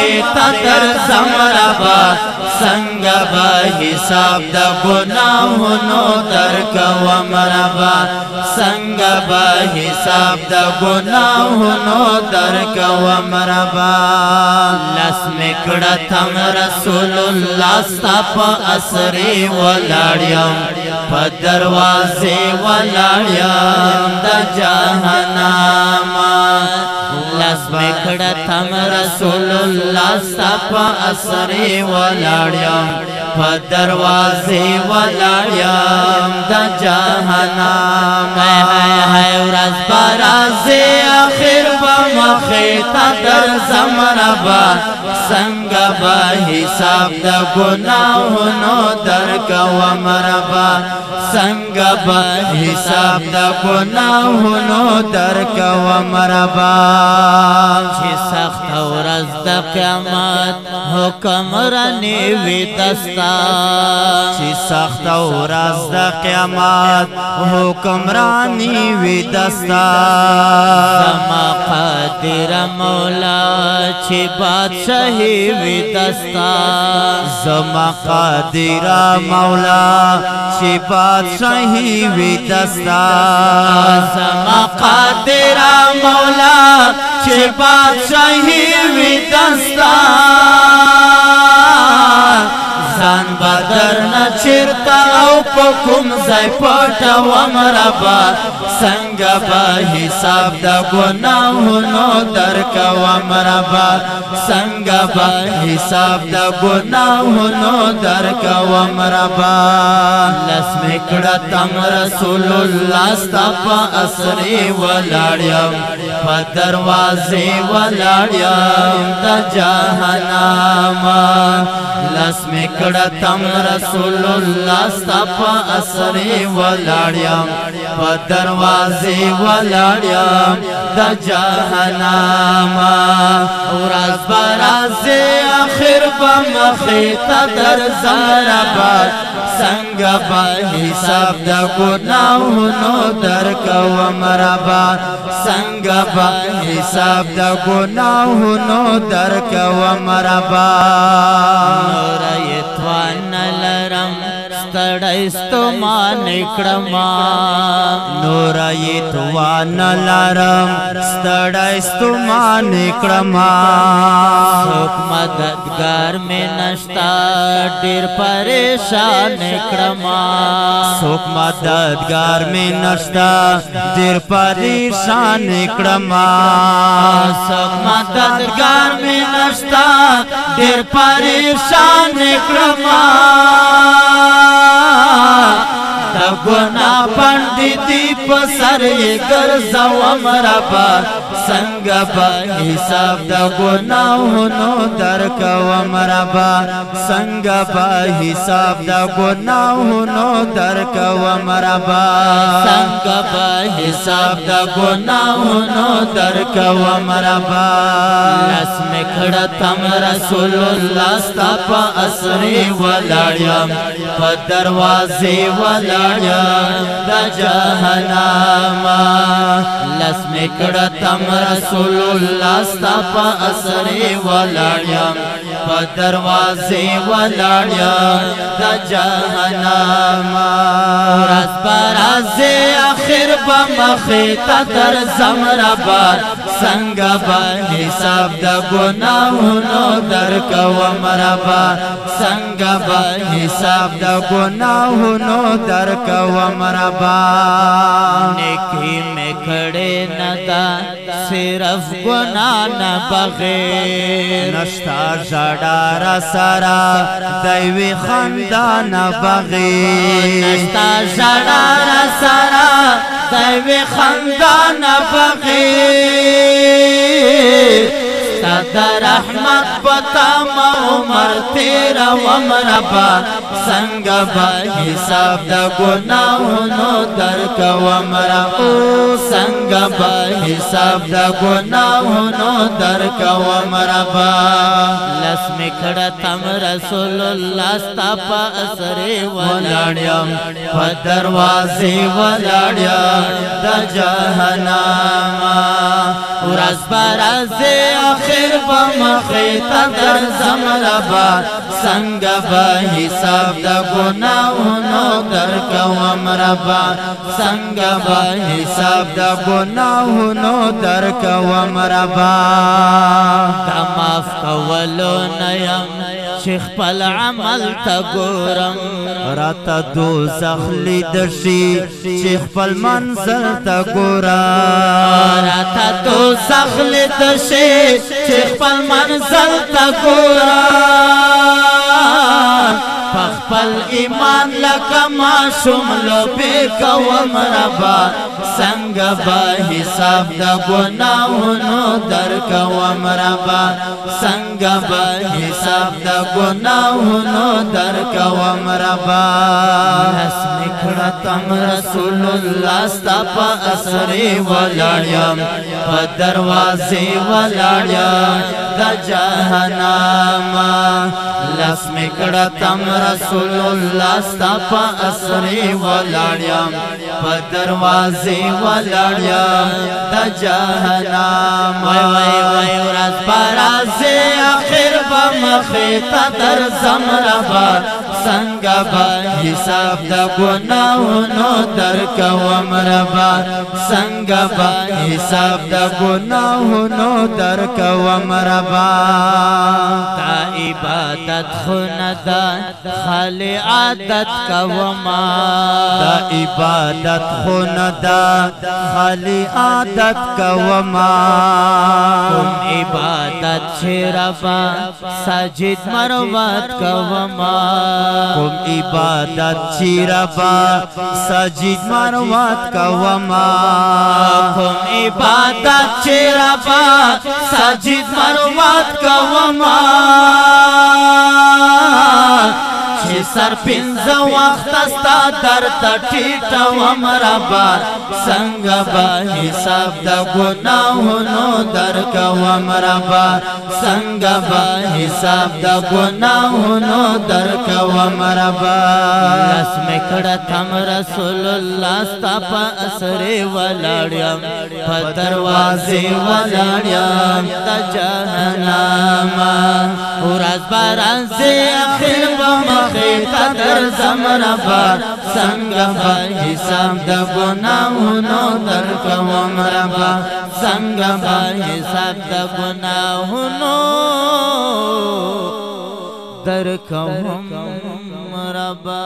مخیتا در زمربا سنگ با حساب دا گناہنو در کوم ربا سنگ با حساب دا گناہنو در کوم ربا لس مکڑتم رسول اللہ ستاپ اسری ولاڑیم پا دروازے ولاڑیم دا جہناما لس مکڑتم رسول اللہ ستاپ اسری ولاڑیم پا دروازے ولاڑیم دا جہنام ہے ورز برازے آخر بمخیتا در زمربا سنگ با حساب دا گناہنو در کوم ربا سنگ با حساب دا گناہنو در کوم ربا چی سخت ورز دا قیامت حکم رانی وی دستا چی سخت ورز دا قیامت حکم رانی وی دستا زما قادر مولا چی بادشاہی وی دستا زما قادر مولا چی بادشاہی وی دستا زما قادر مولا چی بادشاہی وی دستا زان بدر نچرتا او پکم زی پتا ومربا سنگ با حساب دا گناہنو در کوم ربا سنگ با حساب دا گناہنو در کوم ربا لس مکڑتم رسول اللہ ستاپا اسری ولاڑیم پا دروازے ولاڑیم دا جہناما لس مکڑتم رسول اللہ ستاپا اسری ولاڑیم پا دروازے ولاڑیم دا جہناما ورز برازے آخر بمخیتا در زمربا سنگ با حساب دا گناہنو در کوم ربا سنگ با حساب دا گناہنو در کوم ربا نور ایتوان لرم ستڑیستو مان اکڑما نور ایتوان لرم ستڑیستو مان اکڑما سوک مددگار میں نشتا دیر پریشان اکڑما سوک مددگار میں نشتا دیر پریشان اکڑما سوک مددگار میں نشتا دیر پریشان اکڑما دا گناہ پندی دی پسر یہ گرزوام ربا سنگ با حساب دا گناہنو در کوم ربا سنگ با حساب دا گناہنو در کوم ربا سنگ با حساب دا گناہنو در کوم ربا لس مکڑتم رسول اللہ ستاپا اسری ولاڑیم پا دروازے ولاڑیم دا جہناما لس مکڑتم رسول اللہ ستاپا اسری ولاڑیم پا دروازے ولاڑیم دا جہناما ورز برازے آخر بمخیتا در زمربا سنگ با حساب دا گناہنو در کوم ربا سنگ با حساب دا گناہنو در کوم ربا نیکی میں کھڑے ندا صرف گناہ نہ بغیر نشتا جڑار سرا دیوی خندان بغیر نشتا جڑار سرا دیوی خندان بغیر دا رحمت پتا عمر تیرا ومربا سنگ با حساب دا گناہنو در کوم ربا سنگ با حساب دا گناہنو در کوم ربا لس مکڑتم رسول اللہ ستاپا اسری ولاڑیم پا دروازے ولاڑیم دا جہناما ورځ برازي اخر بمخیت در زمربا څنګه به حساب د ګناهونو درکوم ربا څنګه به حساب د ګناهونو درکوم ربا دا معاف کولو نیم چې خپل عمل ته ګورم راته دوزخ لید شي چې خپل منزل ته ګورم راته دوزخ لید شي چې خپل منزل ته ګورم خپل ایمان لکه معصوم لوبې کوم ربا څنګه به حساب د ګناهونو درکوم ربا څنګه به حساب د ګناهونو درکوم ربا حسن کړتم رسول الله ستا په اسرې ولاړم په دروازې ولاړم د جهنم لاس می کړتم رسول الله ستا په اسرې ولاړم په دروازې ولاړم د جهنم وای وای وای ورځ برازي اخر بمخیت در زمربا څنګه به حساب د ګناهونو درکوم ربا څنګه به حساب د ګناهونو درکوم ربا دا عبادت خو نه ده خالی عادت کوما دا عبادت خو نه ده خالی عادت کوما کوم عبادت چې ربا ساجد مروت کوما کوم عبادت چې ربا ساجد مروت کوما کوم عبادت چې ربا ساجد مروت کوما چې سر پنځه وخت ستا در ته ټیټوم ربا څنګه به حساب د ګناهونو درکوم ربا څنګه به حساب د ګناهونو درکوم ربا لاس می کړتم رسول الله ستا په اسرې ولاړم په دروازې ولاړم د جهنم ورځ برازي اخر بمخیت در زمربا څنګه به حساب د ګناهونو درکوم ربا څنګه به حساب د ګناهونو درکوم ربا